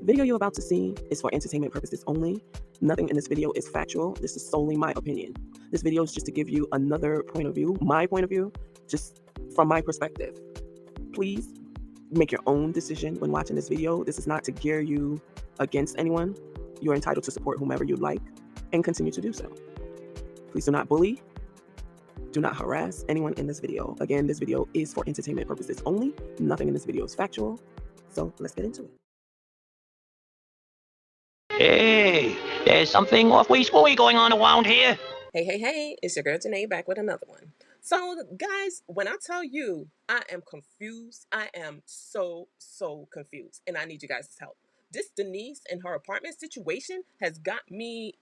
video you're about to see is for entertainment purposes only. Nothing in this video is factual. This is solely my opinion. This video is just to give you another point of view, my point of view, just from my perspective. Please make your own decision when watching this video. This is not to gear you against anyone. You're entitled to support whomever you like and continue to do so. Please do not bully. Do not harass anyone in this video. Again, this video is for entertainment purposes only. Nothing in this video is factual. So let's get into it. Hey, there's something awfully screwy going on around here. Hey, it's your girl Janae back with another one. So, guys, when I tell you I am confused, I am so confused, and I need you guys' help. This Denise and her apartment situation has got me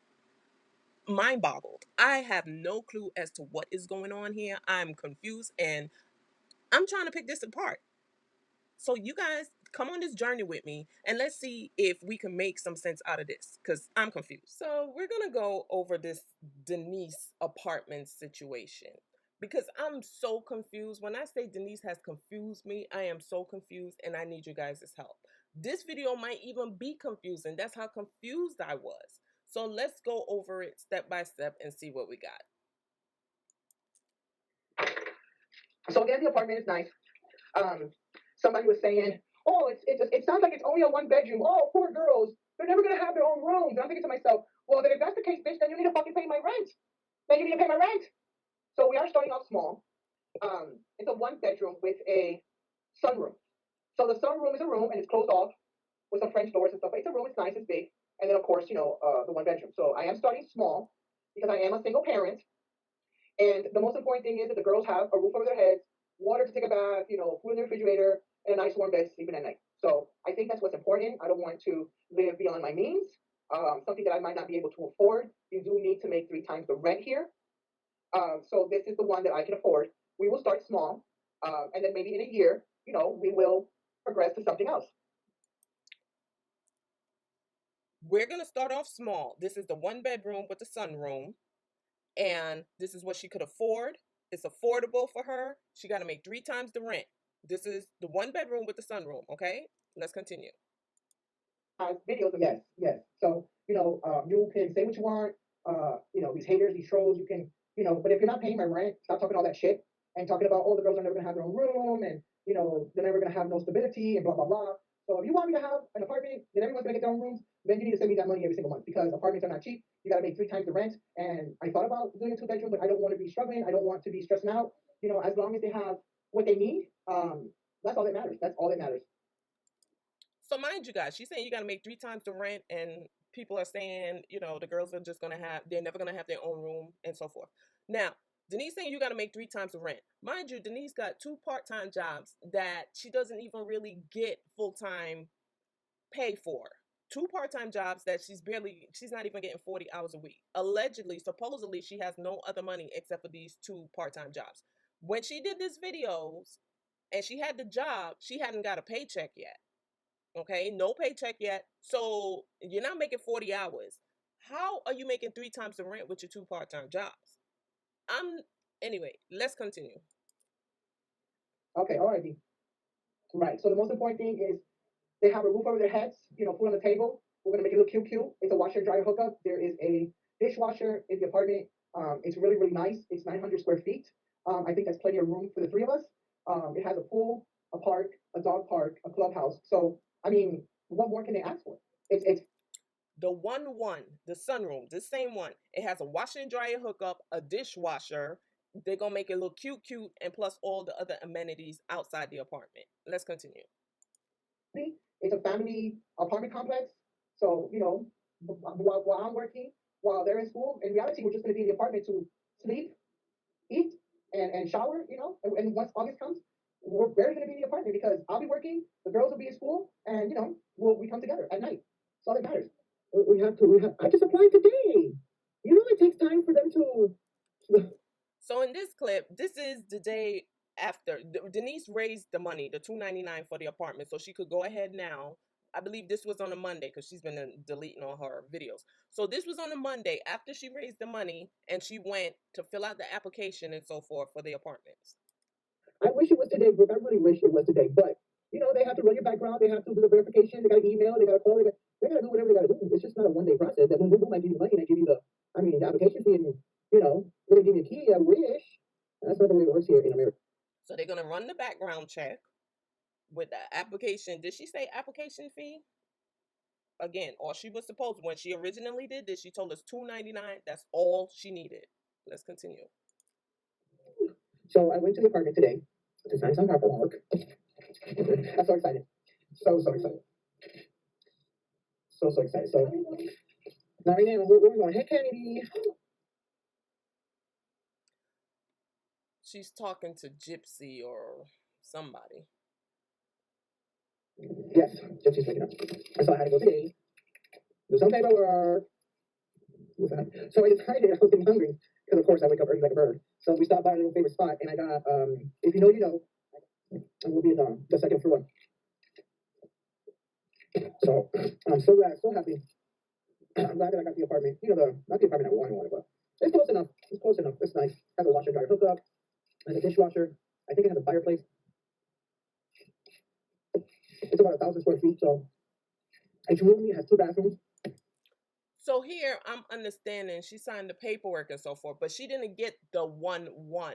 mind boggled. I have no clue as to what is going on here. I'm confused, and I'm trying to pick this apart. So you guys come on this journey with me and let's see if we can make some sense out of this because I'm confused. So we're going to go over this Denise apartment situation because I'm so confused. When I say Denise has confused me, I am so confused and I need you guys' help. This video might even be confusing. That's how confused I was. So let's go over it step by step and see what we got. So again, the apartment is nice. Somebody was saying, "Oh, it sounds like it's only a one bedroom. Oh, poor girls, they're never gonna have their own rooms." And I'm thinking to myself, well, then if that's the case, bitch, then you need to fucking pay my rent. Then you need to pay my rent. So we are starting off small. It's a one bedroom with a sunroom. So the sunroom is a room and it's closed off with some French doors and stuff. It's a room. It's nice. It's big. And then of course, the one bedroom. So I am starting small because I am a single parent. And the most important thing is that the girls have a roof over their heads, water to take a bath, food in the refrigerator, and a nice warm bed sleeping at night. So I think that's what's important. I don't want to live beyond my means. Something that I might not be able to afford. You do need to make 3 times the rent here. So this is the one that I can afford. We will start small, and then maybe in a year, we will progress to something else. We're going to start off small. This is the one bedroom with the sunroom. And this is what she could afford. It's affordable for her. She got to make 3 times the rent. This is the one bedroom with the sunroom. Okay, let's continue. Videos, yes. So you can say what you want. These haters, these trolls. You can, but if you're not paying my rent, stop talking all that shit and talking about, oh, the girls are never gonna have their own room and they're never gonna have no stability and blah blah blah. So if you want me to have an apartment and everyone's gonna get their own rooms, then you need to send me that money every single month because apartments are not cheap. You got to make 3 times the rent. And I thought about doing a 2 bedroom, but I don't want to be struggling. I don't want to be stressing out. As long as they have what they need, that's all that matters. That's all that matters. So mind you guys, she's saying you got to make 3 times the rent, and people are saying, the girls are just going to they're never going to have their own room and so forth. Now, Denise saying you got to make 3 times the rent. Mind you, Denise got 2 part-time jobs that she doesn't even really get full-time pay for. 2 part-time jobs that she's not even getting 40 hours a week. Allegedly, supposedly, she has no other money except for these 2 part-time jobs. When she did these videos and she had the job, she hadn't got a paycheck yet. Okay, no paycheck yet. So you're not making 40 hours. How are you making 3 times the rent with your 2 part-time jobs? Anyway, let's continue. Okay, alrighty. Right. So the most important thing is they have a roof over their heads, food on the table. We're gonna make it look cute. It's a washer and dryer hookup. There is a dishwasher in the apartment. It's really, really nice. It's 900 square feet. I think that's plenty of room for the 3 of us. It has a pool, a park, a dog park, a clubhouse. So I mean, what more can they ask for? It's the the sunroom, the same one. It has a washer and dryer hookup, a dishwasher. They're gonna make it look cute, and plus all the other amenities outside the apartment. Let's continue. It's a family apartment complex. So, while I'm working, while they're in school, in reality, we're just going to be in the apartment to sleep, eat, and shower, and once August comes, we're barely going to be in the apartment because I'll be working, the girls will be in school, and, we come together at night. That's all that matters. I just applied today. It takes time for them to. So in this clip, this is the day after Denise raised the money, the $299 for the apartment, so she could go ahead now. I believe this was on a Monday because she's been deleting all her videos. So this was on a Monday after she raised the money and she went to fill out the application and so forth for the apartments. I wish it was today, but I really wish it was today. But they have to run your background, they have to do the verification, they got to email, they got to call, they got to do whatever they got to do. It's just not a one-day process. That boom, boom, boom, I give you the money and I give you the application fee, and they're gonna give you a key. I wish. That's not the way it works here in America. So they're gonna run the background check with the application. Did she say application fee? Again, all she was supposed when she originally did this, she told us $2.99. That's all she needed. Let's continue. So I went to the apartment today to sign some paperwork. I'm so excited. So excited. So excited. So now right now we're going, hey Kennedy. She's talking to Gypsy or somebody. Yes, just she's waking up. So I had to go today, do some paperwork. So I decided I was getting hungry, because of course I wake up early like a bird. So we stopped by a little favorite spot, and I got, if you know, you know, and we'll be in the second floor. So I'm so glad, so happy. I'm glad that I got the apartment. Not the apartment I wanted, but it's close enough. It's close enough. It's nice. Has a washer dryer hooked up. Has a dishwasher. I think it has a fireplace. It's about 1,000 square feet, so each room has 2 bathrooms. So here I'm understanding she signed the paperwork and so forth, but she didn't get the 1-1.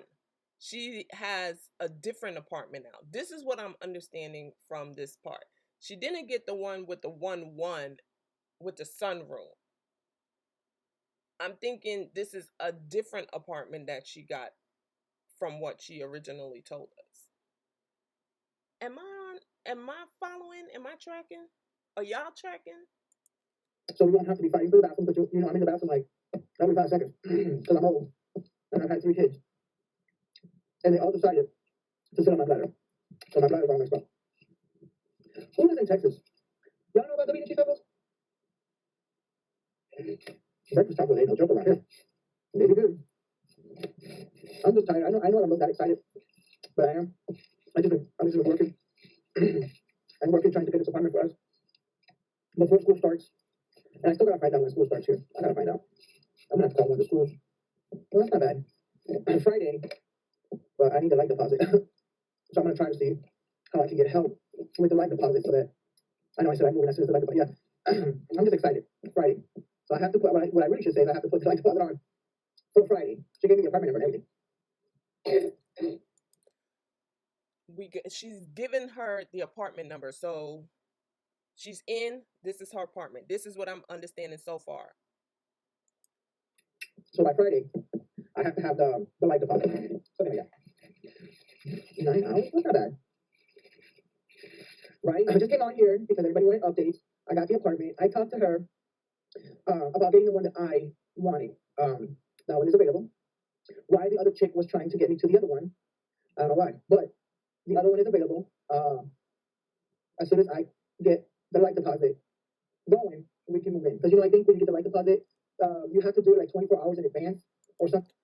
She has a different apartment now. This is what I'm understanding from this part. She didn't get the one with the 1-1 with the sunroom. I'm thinking this is a different apartment that she got from what she originally told us. Am I following? Am I tracking? Are y'all tracking? So we won't have to be fighting for the bathroom, but I'm in the bathroom like every 5 seconds because I'm old and I've had 3 kids. And they all decided to sit on my bladder. So my bladder's all messed up. Who lives in Texas? Y'all know about the cheese tacos? Breakfast tacos ain't no joke around here. Maybe good. I'm just tired. I know I'm not that excited, but I am. I'm just been working. I'm working trying to get this apartment for us before school starts. And I still gotta find out when school starts here. I gotta find out. I'm gonna have to call one of the schools. Well, that's not bad. Friday, but I need a light deposit. So I'm gonna try to see how I can get help with the light deposit so that I know I said I'm moving as soon as the light deposit. Yeah, I'm just excited. It's Friday, so I have to put what I really should say is I have to put the light deposit on for Friday. She gave me the apartment number and everything. She's given her the apartment number, so she's in. This is her apartment. This is what I'm understanding so far. So by Friday, I have to have the light deposit. So there we go. 9 hours? That's not bad. Right? I just came on here because everybody wanted updates. I got the apartment. I talked to her about getting the one that I wanted. That one is available. Why the other chick was trying to get me to the other one, I don't know why. But the other one is available. As soon as I get the light deposit going, we can move in. Because I think when you get the light deposit, you have to do it like 24 hours in advance or something.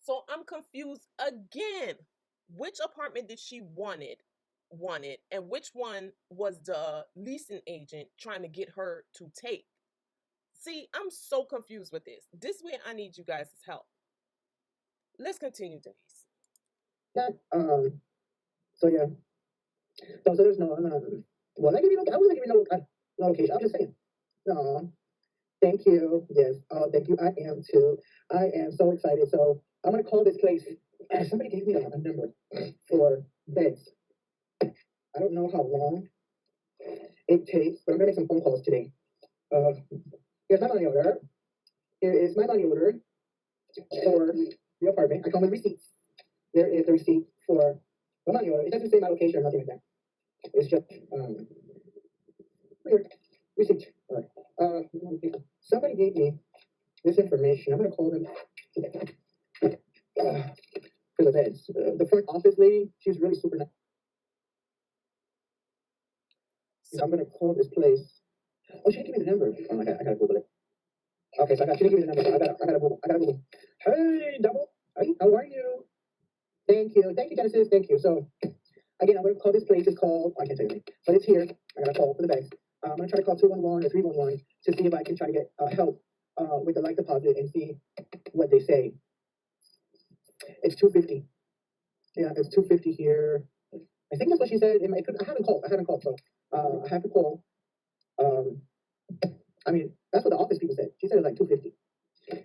So I'm confused again. Which apartment did she wanted, and which one was the leasing agent trying to get her to take? See, I'm so confused with this. This way I need you guys' help. Let's continue, Denise. Yeah. So yeah. So there's no. Well, I wasn't giving no location. I'm just saying. No. Thank you. Yes. Oh, thank you. I am too. I am so excited. So I'm gonna call this place. Somebody gave me a number for beds. I don't know how long it takes, but I'm gonna make some phone calls today. Here's my money order. Here is my money order for the apartment. I call my receipts. There is a receipt for the money order. It doesn't say my location or nothing like that. It's just weird receipt. All right. Somebody gave me this information. I'm gonna call them today. For the beds. The front office lady, she's really super nice. So, I'm gonna call this place. Oh, she didn't give me the number. Oh, I gotta Google it. Okay, so she didn't give me the number. So I gotta Google. Hey, double. Hey, how are you? Thank you, Genesis. Thank you. So again, I'm gonna call this place. It's called. I can't tell you, but it's here. I gotta call for the beds. I'm gonna try to call 211 or 311 to see if I can try to get help with the light deposit and see what they say. It's $250. Yeah, it's $250 here. I think that's what she said. I haven't called. So I have to call. Um, I mean, that's what the office people said. She said it was like 250.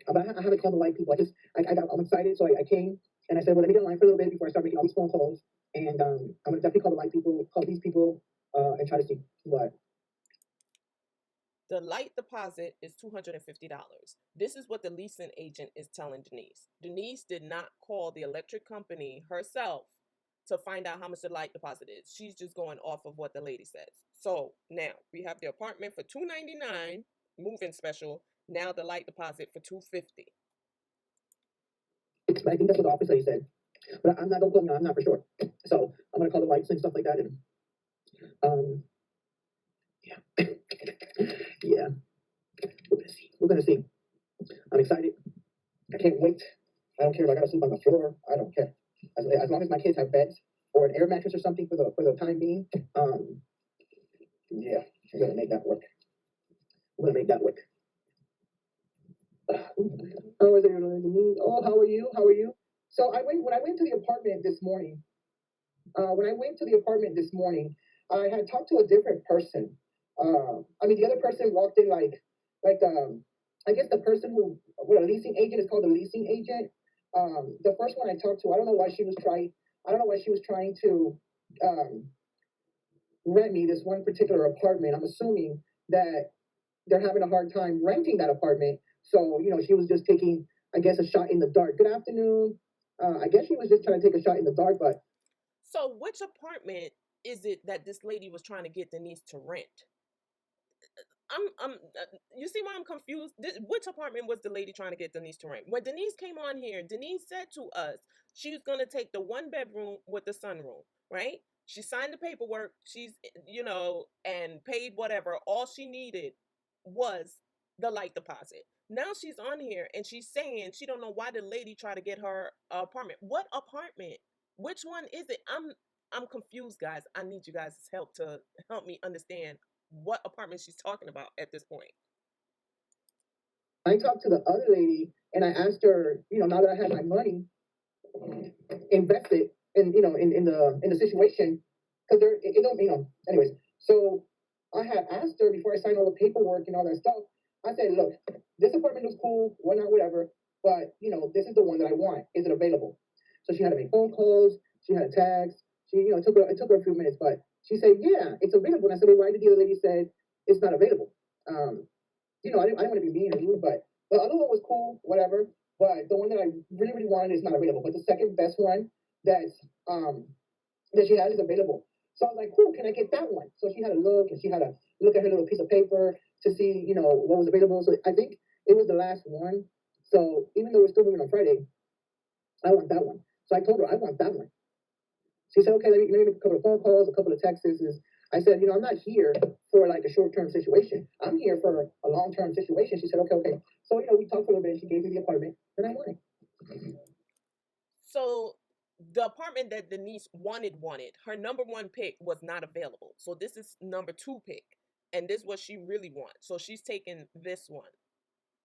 But I haven't called the light people. I'm excited, so I came and I said, well, let me get online for a little bit before I start making all these phone calls. And I'm gonna definitely call the light people, call these people, and try to see what. The light deposit is $250. This is what the leasing agent is telling Denise. Denise did not call the electric company herself to find out how much the light deposit is. She's just going off of what the lady says. So now we have the apartment for $299, move-in special. Now the light deposit for $250. But I think that's what the office lady said. But I'm not gonna call me. I'm not for sure. So I'm gonna call the lights and stuff like that. And yeah, yeah. We're gonna see. We're gonna see. I'm excited. I can't wait. I don't care if I gotta sleep on the floor. I don't care. As long as my kids have beds or an air mattress or something for the time being. Yeah, we're gonna make that work. We're gonna make that work. Oh, is it Denise? Oh, how are you? How are you? So when I went to the apartment this morning. I had talked to a different person. I mean, the other person walked in like I guess the person who what a leasing agent is called a leasing agent. The first one I talked to, I don't know why she was trying. I don't know why she was trying to rent me this one particular apartment. I'm assuming that they're having a hard time renting that apartment. So, she was just taking, I guess, a shot in the dark. Good afternoon. I guess she was just trying to take a shot in the dark, but. So which apartment is it that this lady was trying to get Denise to rent? You see why I'm confused? Which apartment was the lady trying to get Denise to rent? When Denise came on here, Denise said to us she was going to take the one bedroom with the sunroom, right? She signed the paperwork, and paid whatever. All she needed was the light deposit. Now she's on here and she's saying she don't know why the lady tried to get her apartment. What apartment? Which one is it? I'm confused, guys. I need you guys' help to help me understand what apartment she's talking about at this point. I talked to the other lady and I asked her, now that I had my money invested in the situation, because it don't, anyways. So I had asked her before I signed all the paperwork and all that stuff. I said, look, this apartment looks cool, whatnot, whatever, but this is the one that I want. Is it available? So she had to make phone calls. She had tags. It took her a few minutes, but she said, yeah, it's available. And I said, well, why did the other lady said it's not available? I didn't want to be mean or rude, but the other one was cool, whatever. But the one that I really, really wanted is not available. But the second best one that she has is available. So I was like, cool, can I get that one? So she had to look, and she had to look at her little piece of paper to see, what was available. So I think it was the last one. So even though we're still moving on Friday, I want that one. So I told her I want that one. She said, okay, let me make a couple of phone calls, a couple of texts. I said, I'm not here for like a short-term situation. I'm here for a long-term situation. She said, okay. So, we talked for a little bit. She gave me the apartment, and I wanted. So the apartment that Denise wanted, her number one pick was not available. So this is number two pick, and this is what she really wants. So she's taking this one,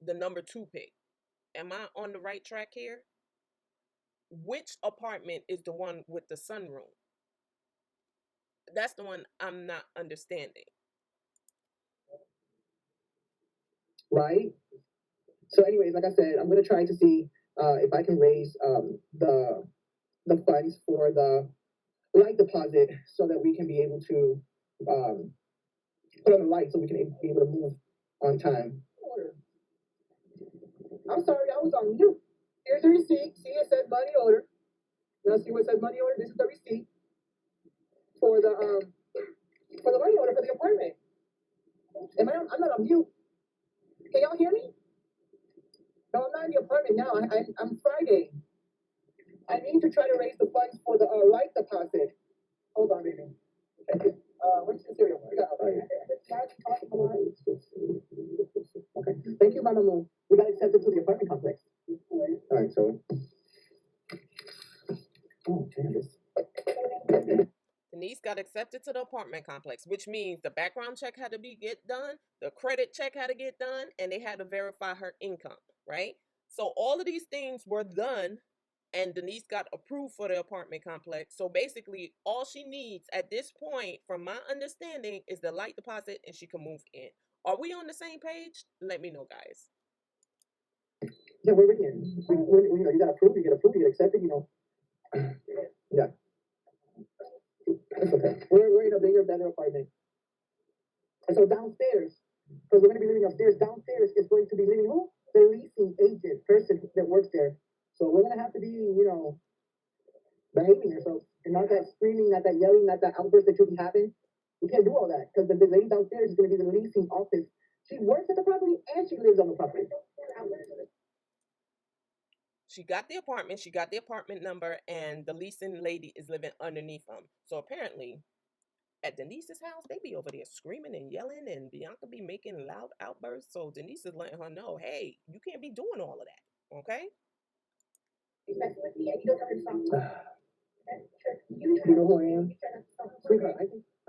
the number two pick. Am I on the right track here? Which apartment is the one with the sunroom? That's the one I'm not understanding. Right. So, anyways, like I said, I'm gonna try to see if I can raise the funds for the light deposit so that we can be able to put on the light so we can be able to move on time. I'm sorry, I was on mute. Here's the receipt. See, it says money order. Now see what it says money order? This is the receipt for the money order for the apartment. I'm not on mute. Can y'all hear me? No, I'm not in the apartment now. I'm Friday. I need to try to raise the funds for the light deposit. Hold on, baby. Where's the cereal? Okay. Thank you, Mama Moo. We got accepted to the apartment complex. All right, so. Oh, Candace. Denise got accepted to the apartment complex, which means the background check had to get done, the credit check had to get done, and they had to verify her income, right? So all of these things were done and Denise got approved for the apartment complex. So basically, all she needs at this point, from my understanding, is the light deposit and she can move in. Are we on the same page? Let me know, guys. Yeah, we're in. You know, you got approved, you get approved, you get accepted, you know. Yeah, that's okay. We're in a bigger, better apartment. And so downstairs, because we're going to be living upstairs, downstairs is going to be living who? The leasing agent person that works there. So we're going to have to be, you know, behaving ourselves and not that screaming, not that yelling, not that outburst that should be having. We can't do all that because the lady downstairs is going to be the leasing office. She works at the property and she lives on the property. She got the apartment, she got the apartment number, and the leasing lady is living underneath them. So apparently, at Denise's house, they be over there screaming and yelling, and Bianca be making loud outbursts. So Denise is letting her know, hey, you can't be doing all of that, okay? You know who I am? Sweetheart,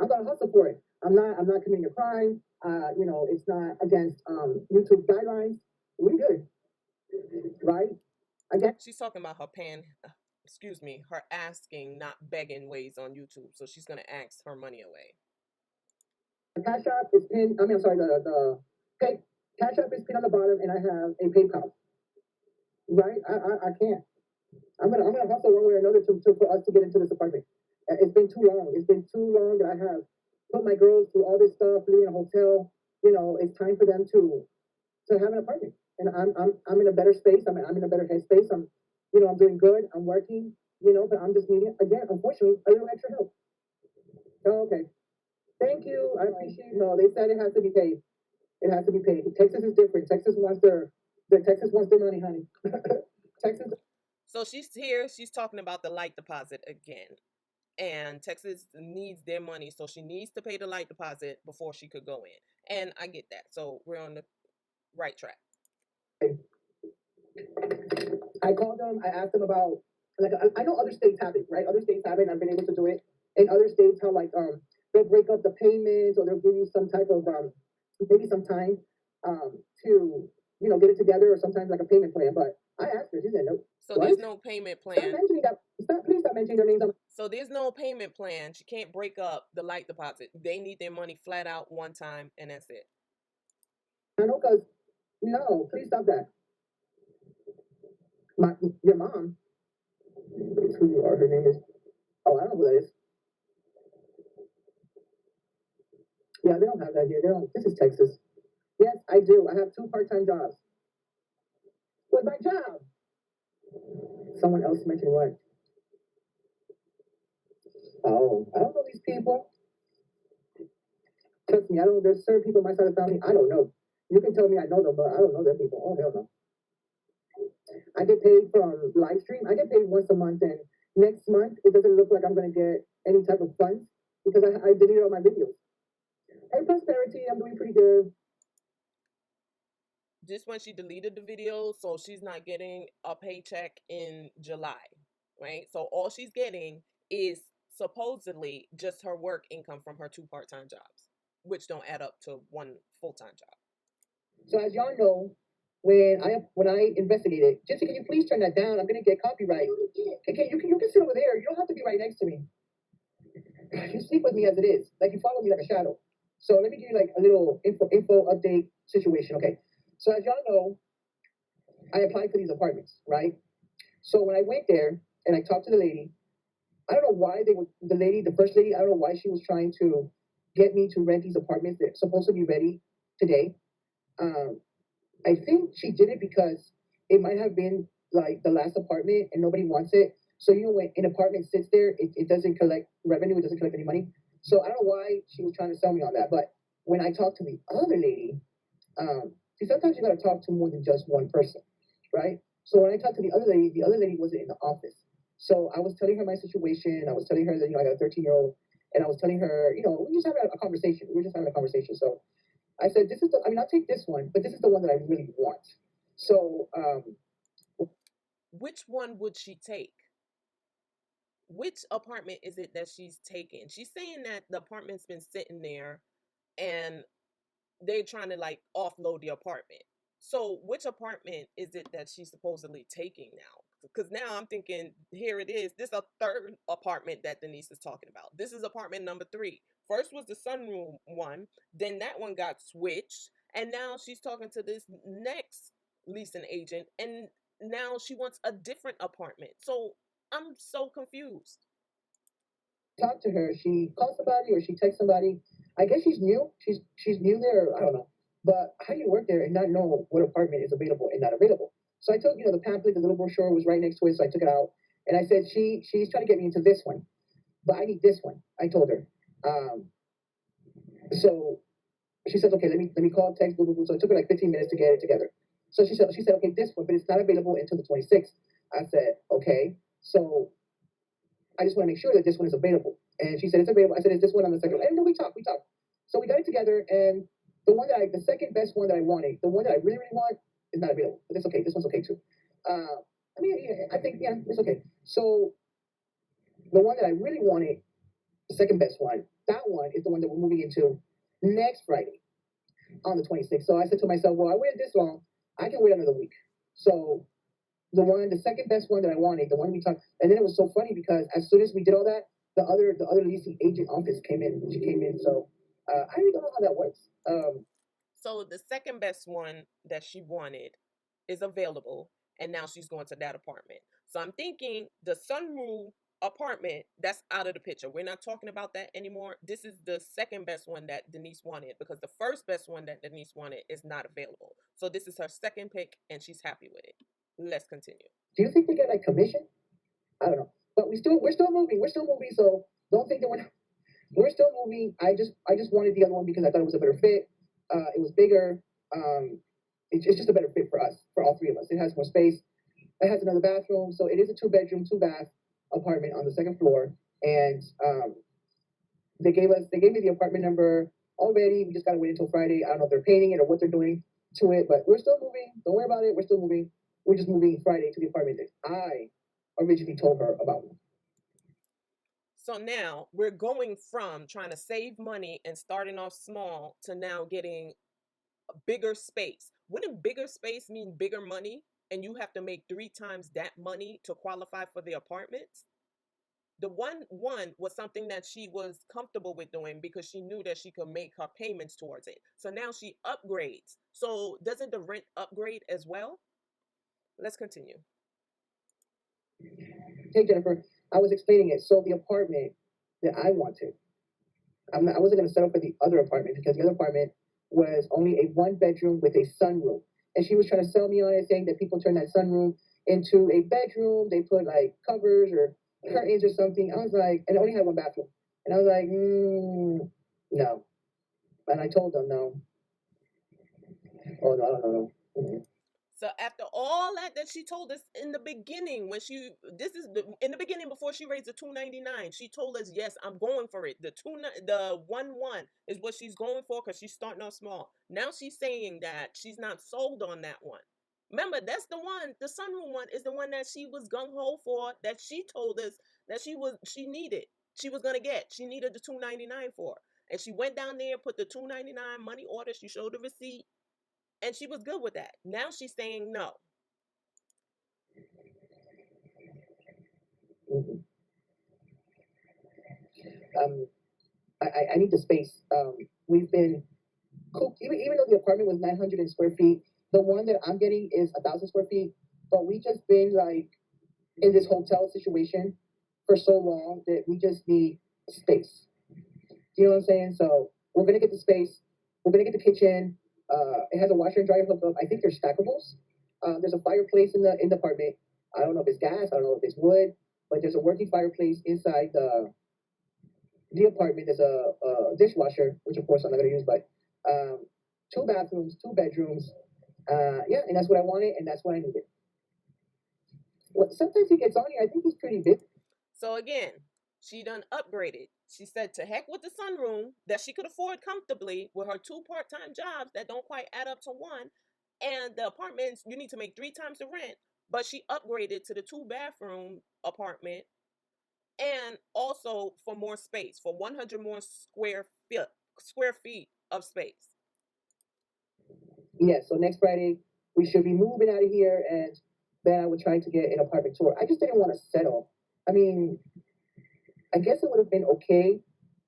I'm gonna hustle for it. I'm not committing a crime. You know, it's not against YouTube guidelines. We good, right? Again, She's talking about her her asking, not begging ways on YouTube. So she's gonna ask her money away. the Cash App is pinned. I mean, I'm sorry, the pay, Cash App is pinned on the bottom, and I have a PayPal. Right? I can't. I'm gonna hustle one way or another for us to get into this apartment. It's been too long. It's been too long that I have put my girls through all this stuff, living in a hotel. You know, it's time for them to have an apartment. And I'm in a better space. I'm in a better headspace. I'm doing good. I'm working. You know, but I'm just needing again, unfortunately, a little extra help. Oh, okay. Thank you. I appreciate. No, they said it has to be paid. It has to be paid. Texas is different. Texas wants their money, honey. Texas. So she's here, she's talking about the light deposit again. And Texas needs their money, so she needs to pay the light deposit before she could go in. And I get that. So we're on the right track. I called them. I asked them about like I know other states have it, right? Other states have it. And I've been able to do it. In other states, how like they'll break up the payments or they'll give you some type of maybe some time to get it together or sometimes like a payment plan. But I asked her. She said no. So What? there's no payment Stop plan. mentioning that. Please stop mentioning their names. So there's no payment plan. She can't break up the light deposit. They need their money flat out one time, and that's it. I know, cause no, please stop that. Your mom. It's who you are. Her name is. Oh, I don't know who that is. Yeah, they don't have that here. They don't. This is Texas. Yes, I do. I have 2 part-time jobs. What's my job? Someone else mentioned what? Oh, I don't know these people. Trust me, I don't. There's certain people in my side of the family I don't know. You can tell me I know them, but I don't know their people. Oh hell no. I get paid from live stream. I get paid once a month, and next month it doesn't look like I'm gonna get any type of funds because I deleted all my videos. Hey, prosperity, I'm doing pretty good. Just when she deleted the video, so she's not getting a paycheck in July, right? So all she's getting is supposedly just her work income from her 2 part-time jobs, which don't add up to 1 full-time job. So as y'all know, when I investigated, Gypsy, can you please turn that down? I'm gonna get copyright. Okay, you can sit over there. You don't have to be right next to me. You sleep with me as it is, like you follow me like a shadow. So let me give you like a little info update situation. Okay, so as y'all know, I applied for these apartments, right? So when I went there and I talked to the lady, I don't know why the first lady, I don't know why she was trying to get me to rent these apartments. They're supposed to be ready today. I think she did it because it might have been like the last apartment and nobody wants it. So when an apartment sits there, it doesn't collect revenue, it doesn't collect any money. So I don't know why she was trying to sell me on that. But when I talked to the other lady, see, sometimes you gotta talk to more than just one person, right? So when I talked to the other lady wasn't in the office. So I was telling her my situation. I was telling her that I got a 13-year-old, and I was telling her, we just having a conversation. We were just having a conversation. So I said, I'll take this one, but this is the one that I really want. So, which one would she take? Which apartment is it that she's taking? She's saying that the apartment's been sitting there and they're trying to offload the apartment. So which apartment is it that she's supposedly taking now? because now I'm thinking, here it is. This is a third apartment that Denise is talking about. This is apartment number 3. First was the sunroom one, then that one got switched, and now she's talking to this next leasing agent, and now she wants a different apartment. So I'm so confused. Talk to her. She calls somebody or she texts somebody. I guess she's new. She's new there. I don't know. But how do you work there and not know what apartment is available and not available? So I took, the pamphlet, the little brochure was right next to it, so I took it out and I said, she's trying to get me into this one, but I need this one. I told her. So she says, okay, let me call, text, blah, blah, blah. So it took her like 15 minutes to get it together. So she said, okay, this one, but it's not available until the 26th. I said, okay. So I just want to make sure that this one is available. And she said, it's available. I said, is this one on the second? And then we talked. So we got it together, and the second best one that I wanted, the one that I really, really want, is not available. But it's okay. This one's okay too. I mean, I think, it's okay. So the one that I really wanted, the second best one, that one is the one that we're moving into next Friday on the 26th. So I said to myself, well, I waited this long, I can wait another week. So the second best one that I wanted, the one we talked, and then it was so funny because as soon as we did all that, the other leasing agent office came in. She came in, so I really don't know how that works. So the second best one that she wanted is available, and now she's going to that apartment. So I'm thinking the sunroom apartment, that's out of the picture. We're not talking about that anymore. This is the second best one that Denise wanted, because the first best one that Denise wanted is not available. So this is her second pick, and she's happy with it. Let's continue. Do you think they get like commission? I don't know, but we're still moving. So don't think that we're still moving. I just wanted the other one because I thought it was a better fit. It was bigger. It's just a better fit for us, for all three of us. It has more space. It has another bathroom, so it is a 2-bedroom, 2-bath apartment on the second floor. And they gave me the apartment number already. We just gotta wait until Friday. I don't know if they're painting it or what they're doing to it, but we're still moving. Don't worry about it. We're still moving. We're just moving Friday to the apartment that I originally told her about. So now we're going from trying to save money and starting off small to now getting a bigger space. Wouldn't bigger space mean bigger money? And you have to make 3 times that money to qualify for the apartments? The one was something that she was comfortable with doing because she knew that she could make her payments towards it. So now she upgrades. So doesn't the rent upgrade as well? Let's continue. Hey, Jennifer, I was explaining it. So the apartment that I wanted, I wasn't going to settle for the other apartment because the other apartment was only a 1-bedroom with a sunroom. And she was trying to sell me on it, saying that people turn that sunroom into a bedroom. They put like covers or curtains or something. I was like, and it only had 1 bathroom. And I was like, no. And I told them no. Oh, no, I don't know. Mm-hmm. So after all that she told us in the beginning, in the beginning before she raised the $299, she told us, yes, I'm going for it. The 1-1 is what she's going for because she's starting off small. Now she's saying that she's not sold on that one. Remember, that's the one, the sunroom one is the one that she was gung ho for, that she told us that she needed. She was gonna get. She needed the $299 for. And she went down there, put the $299 money order, she showed the receipt. And she was good with that. Now she's saying no. Mm-hmm. I need the space. We've been cooped, even though the apartment was 900 square feet, the one that I'm getting is 1,000 square feet. But we just been like in this hotel situation for so long that we just need space. You know what I'm saying? So we're gonna get the space. We're gonna get the kitchen. It has a washer and dryer hookup. I think they're stackables. There's a fireplace in the apartment. I don't know if it's gas. I don't know if it's wood, but there's a working fireplace inside the apartment. There's a dishwasher, which of course I'm not gonna use, but 2 bathrooms, 2 bedrooms. Yeah, and that's what I wanted, and that's what I needed. Well, sometimes he gets on here. I think he's pretty big. So again, she done upgraded. She said to heck with the sunroom that she could afford comfortably with her 2 part-time jobs that don't quite add up to 1. And the apartments, you need to make 3 times the rent. But she upgraded to the 2-bathroom apartment, and also for more space, for 100 more square feet of space. Yeah, so next Friday we should be moving out of here, and then I would try to get an apartment tour. I just didn't want to settle. I mean, I guess it would have been okay,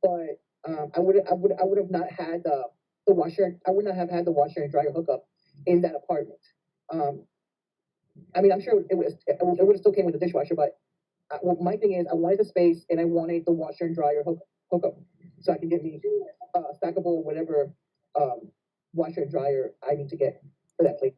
but I would have not had the washer. I would not have had the washer and dryer hookup in that apartment. Um, I mean, I'm sure it would have still came with the dishwasher, but well, my thing is, I wanted the space and I wanted the washer and dryer hookup, so I can get me stackable whatever washer and dryer I need to get for that place.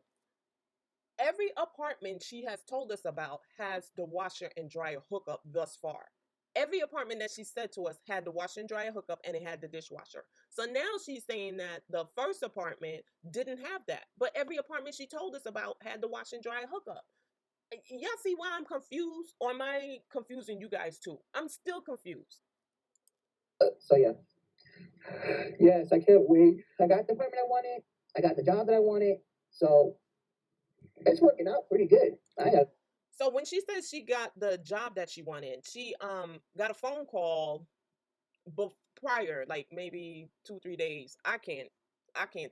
Every apartment she has told us about has the washer and dryer hookup thus far. Every apartment that she said to us had the washer and dryer hookup and it had the dishwasher. So now she's saying that the first apartment didn't have that, but every apartment she told us about had the washer and dryer hookup. Y'all see why I'm confused, or am I confusing you guys too? I'm still confused. So yeah, yes, I can't wait. I got the apartment I wanted. I got the job that I wanted. So it's working out pretty good. I have. So when she says she got the job that she wanted, she got a phone call prior, like maybe 2 3 days. I can't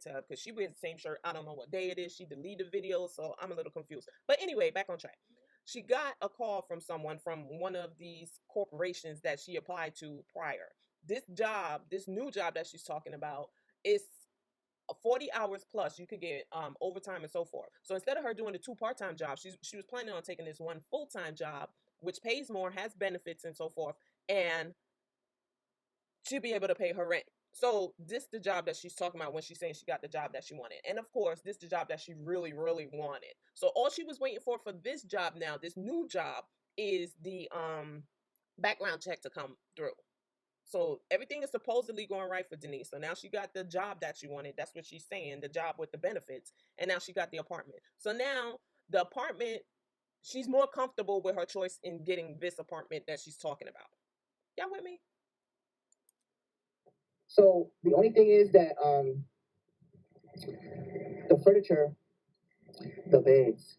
tell because she wears the same shirt. I don't know what day it is. She deleted the video, so I'm a little confused. But anyway, back on track. She got a call from someone from one of these corporations that she applied to prior. This job, this new job that she's talking about, is 40 hours plus. You could get overtime and so forth. So instead of her doing the two part-time jobs, she was planning on taking this one full-time job, which pays more, has benefits and so forth, and she'll be able to pay her rent. So this the job that she's talking about when she's saying she got the job that she wanted. And of course, this the job that she really, really wanted. So all she was waiting for this job now, this new job, is the background check to come through. So everything is supposedly going right for Denise. So now she got the job that she wanted. That's what she's saying, the job with the benefits. And now she got the apartment. So now the apartment, she's more comfortable with her choice in getting this apartment that she's talking about. Y'all with me? So the only thing is that the furniture, the beds,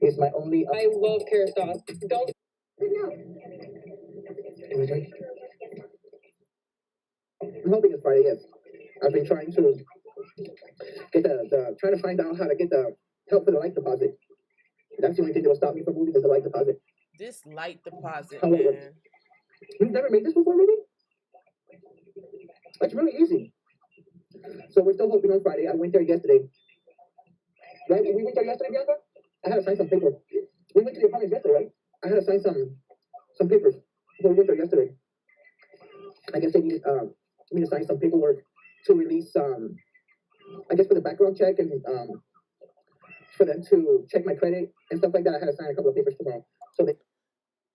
is my only. I love carrot sauce. Don't. I'm hoping it's Friday. Yes, I've been trying to get trying to find out how to get the help for the light deposit. That's the only thing that will stop me from moving is the light deposit. This light deposit, However, man. You've never made this before, maybe? It's really easy. So we're still hoping on Friday. I went there yesterday. Right? We went there yesterday, Bianca? I had to sign some papers. We went to the apartment yesterday, right? I had to sign some papers. So we went there yesterday. I guess they needed me to sign some paperwork to release I guess for the background check and for them to check my credit and stuff like that. I had to sign a couple of papers tomorrow.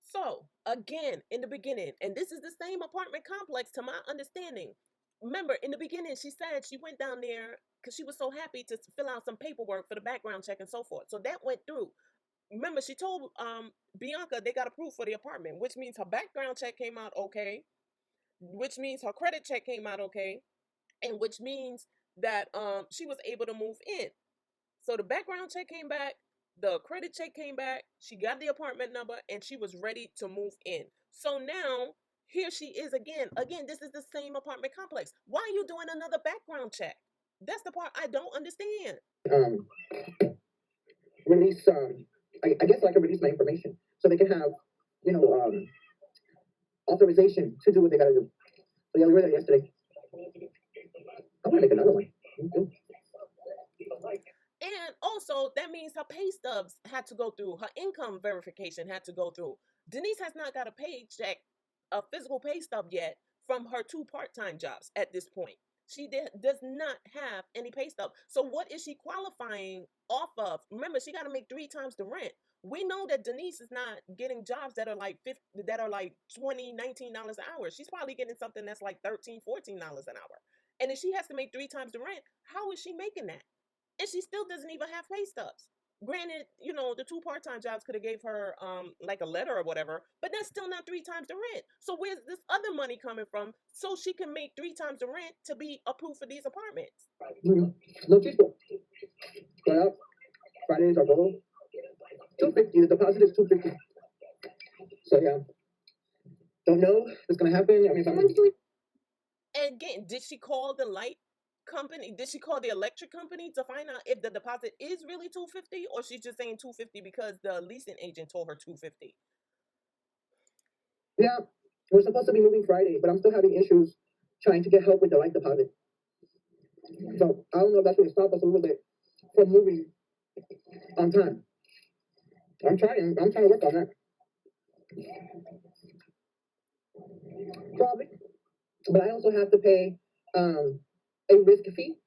So again, in the beginning, and this is the same apartment complex to my understanding. Remember, in the beginning, she said she went down there because she was so happy to fill out some paperwork for the background check and so forth. So that went through. Remember, she told Bianca they got approved for the apartment, which means her background check came out okay, which means her credit check came out okay, and which means that she was able to move in. So the background check came back, the credit check came back, she got the apartment number, and she was ready to move in. So now here she is again. Again, this is the same apartment complex. Why are you doing another background check? That's the part I don't understand. Release I guess I can release my information so they can have, you know, authorization to do what they gotta do. So yeah, we were there yesterday. I'm gonna make another one. And also, that means her pay stubs had to go through, her income verification had to go through. Denise has not got a paycheck, a physical pay stub yet from her 2 part-time jobs at this point. She does not have any pay stub. So what is she qualifying off of? Remember, she got to make 3 times the rent. We know that Denise is not getting jobs that are like $20, $19 an hour. She's probably getting something that's like $13, $14 an hour. And if she has to make 3 times the rent, how is she making that? And she still doesn't even have pay stubs. Granted, you know, the 2 part-time jobs could have gave her like a letter or whatever, but that's still not 3 times the rent. So where's this other money coming from so she can make 3 times the rent to be approved for these apartments? No cheaper. Yeah. Fridays are goal. $250. The deposit is $250. So yeah. Don't know what's gonna happen. I mean, And again, did she call the light company, did she call the electric company to find out if the deposit is really $250, or she's just saying $250 because the leasing agent told her $250? Yeah, we're supposed to be moving Friday, but I'm still having issues trying to get help with the light deposit. So I don't know if that's going to stop us a little bit from moving on time. I'm trying to work on that. Probably. But I also have to pay a risk fee.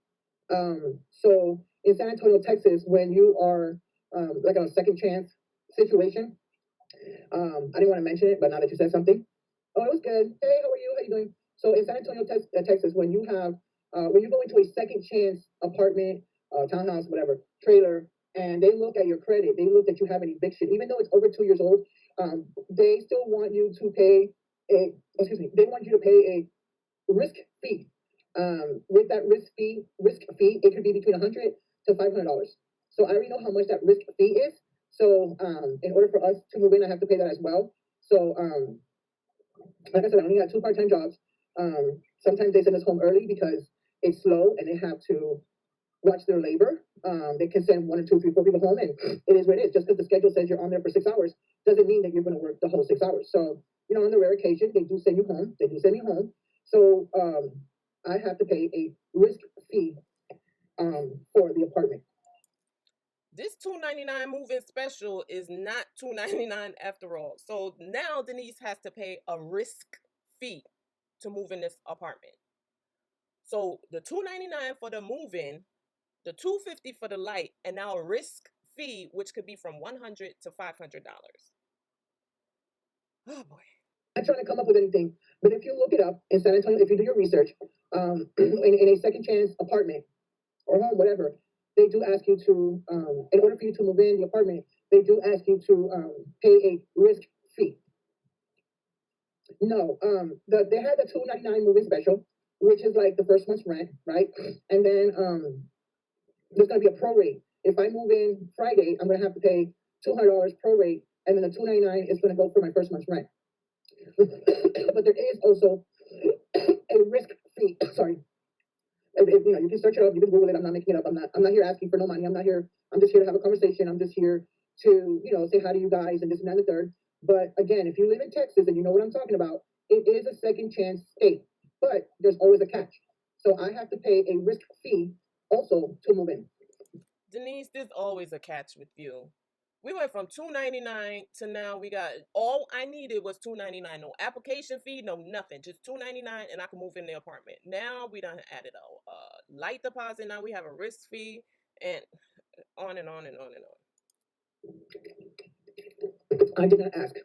So in San Antonio, Texas, when you are like on a second chance situation, I didn't want to mention it, but now that you said something, oh, it was good. Hey, how are you? How you doing? So in San Antonio, Texas, when you go into a second chance apartment, townhouse, whatever, trailer, and they look at your credit, they look that you have an eviction, even though it's over 2 years old, they still want you to pay they want you to pay a risk fee. With that risk fee, it could be between $100 to $500. So I already know how much that risk fee is. So in order for us to move in, I have to pay that as well. So like I said, I only got 2 part-time jobs. Sometimes they send us home early because it's slow and they have to watch their labor. They can send 1 or 2, 3, 4 people home, and it is what it is. Just because the schedule says you're on there for 6 hours doesn't mean that you're going to work the whole 6 hours. So, on the rare occasion, they do send you home. They do send me home. So I have to pay a risk fee for the apartment. This $299 move-in special is not $299 after all. So now Denise has to pay a risk fee to move in this apartment. So the $299 for the move-in, the $250 for the light, and now a risk fee, which could be from $100 to $500. Oh boy. I'm not trying to come up with anything, but if you look it up in San Antonio, if you do your research, in a second chance apartment or home, whatever, they do ask you to, in order for you to move in the apartment, they do ask you to pay a risk fee. No, they had the $299 move-in special, which is like the first month's rent, right? And then there's gonna be a prorate. If I move in Friday, I'm gonna have to pay $200 prorate, and then the $299 is gonna go for my first month's rent. But there is also a risk fee. Sorry. You can search it up, you can Google it. I'm not making it up. I'm not here asking for no money. I'm just here to have a conversation. I'm just here to, say hi to you guys and this and that and the third. But again, if you live in Texas and you know what I'm talking about, it is a second chance state, but there's always a catch. So I have to pay a risk fee also to move in. Denise, there's always a catch with you. We went from $299 to now we got, all I needed was $299. No application fee, no nothing. Just $299 and I can move in the apartment. Now we done added a light deposit. Now we have a risk fee, and on and on and on and on. I did not ask.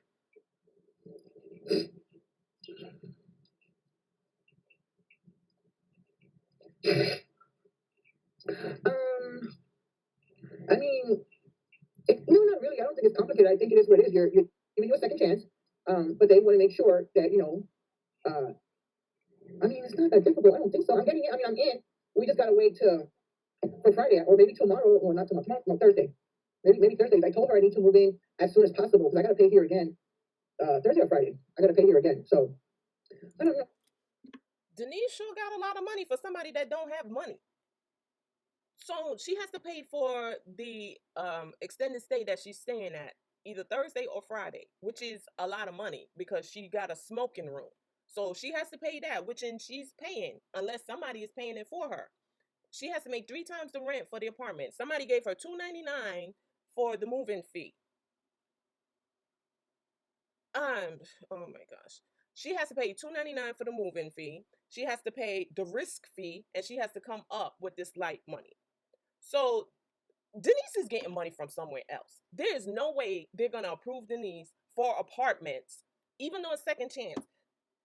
I mean, no, not really. I don't think it's complicated. I think it is what it is. You're giving you a second chance, but they want to make sure that, I mean, it's not that difficult. I don't think so. I'm getting it. I mean, I'm in. We just got to wait for Friday, or maybe tomorrow, or not tomorrow, no, Thursday. Maybe Thursday. I told her I need to move in as soon as possible because I got to pay here again. Thursday or Friday. I got to pay here again. So, I don't know. Denise sure got a lot of money for somebody that don't have money. So she has to pay for the extended stay that she's staying at either Thursday or Friday, which is a lot of money because she got a smoking room. So she has to pay that, which she's paying unless somebody is paying it for her. She has to make 3 times the rent for the apartment. Somebody gave her $299 for the move-in fee. Oh my gosh. She has to pay $299 for the move-in fee. She has to pay the risk fee, and she has to come up with this light money. So Denise is getting money from somewhere else. There is no way they're going to approve Denise for apartments, even though it's second chance.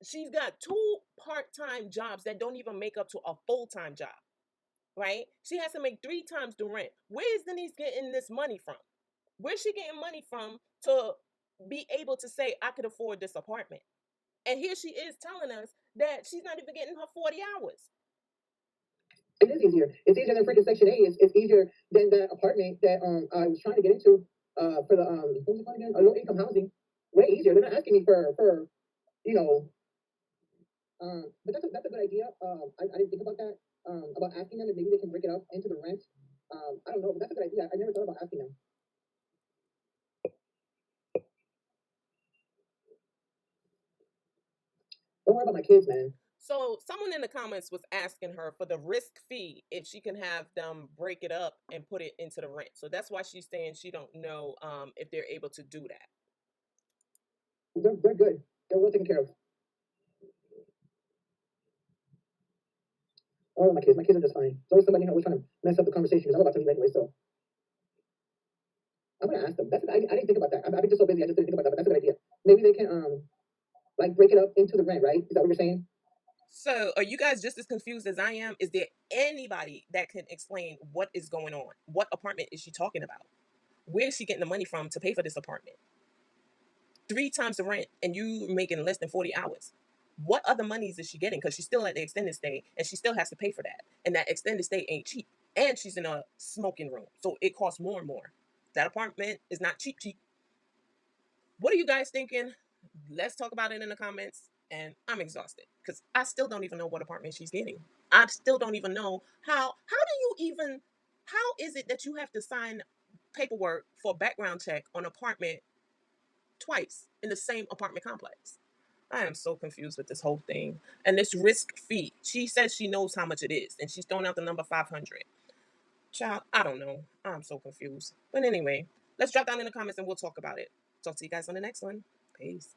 She's got 2 part-time jobs that don't even make up to a full-time job, right? She has to make 3 times the rent. Where is Denise getting this money from? Where's she getting money from to be able to say, I could afford this apartment? And here she is telling us that she's not even getting her 40 hours. It is easier. It's easier than freaking Section 8. It's easier than that apartment that I was trying to get into for the what was it called again? Low income housing. Way easier. They're not asking me for but that's a good idea. I didn't think about that. about asking them if maybe they can break it up into the rent. I don't know, but that's a good idea. I never thought about asking them. Don't worry about my kids, man. So someone in the comments was asking her for the risk fee if she can have them break it up and put it into the rent. So that's why she's saying she don't know if they're able to do that. They're good. They're well taken care of. Oh, my kids. My kids are just fine. So somebody was trying to mess up the conversation because I'm about to leave anyway. So I'm gonna ask them. I didn't think about that. I've been just so busy. I just didn't think about that. But that's a good idea. Maybe they can like break it up into the rent, right? Is that what you're saying? So are you guys just as confused as I am? Is there anybody that can explain what is going on? What apartment is she talking about? Where is she getting the money from to pay for this apartment? 3 times the rent and you making less than 40 hours. What other monies is she getting? Because she's still at the extended stay and she still has to pay for that. And that extended stay ain't cheap. And she's in a smoking room. So it costs more and more. That apartment is not cheap. What are you guys thinking? Let's talk about it in the comments. And I'm exhausted because I still don't even know what apartment she's getting. I still don't even know how is it that you have to sign paperwork for a background check on apartment twice in the same apartment complex? I am so confused with this whole thing. And this risk fee, she says she knows how much it is, and she's throwing out the number 500. Child, I don't know. I'm so confused. But anyway, let's drop down in the comments and we'll talk about it. Talk to you guys on the next one. Peace.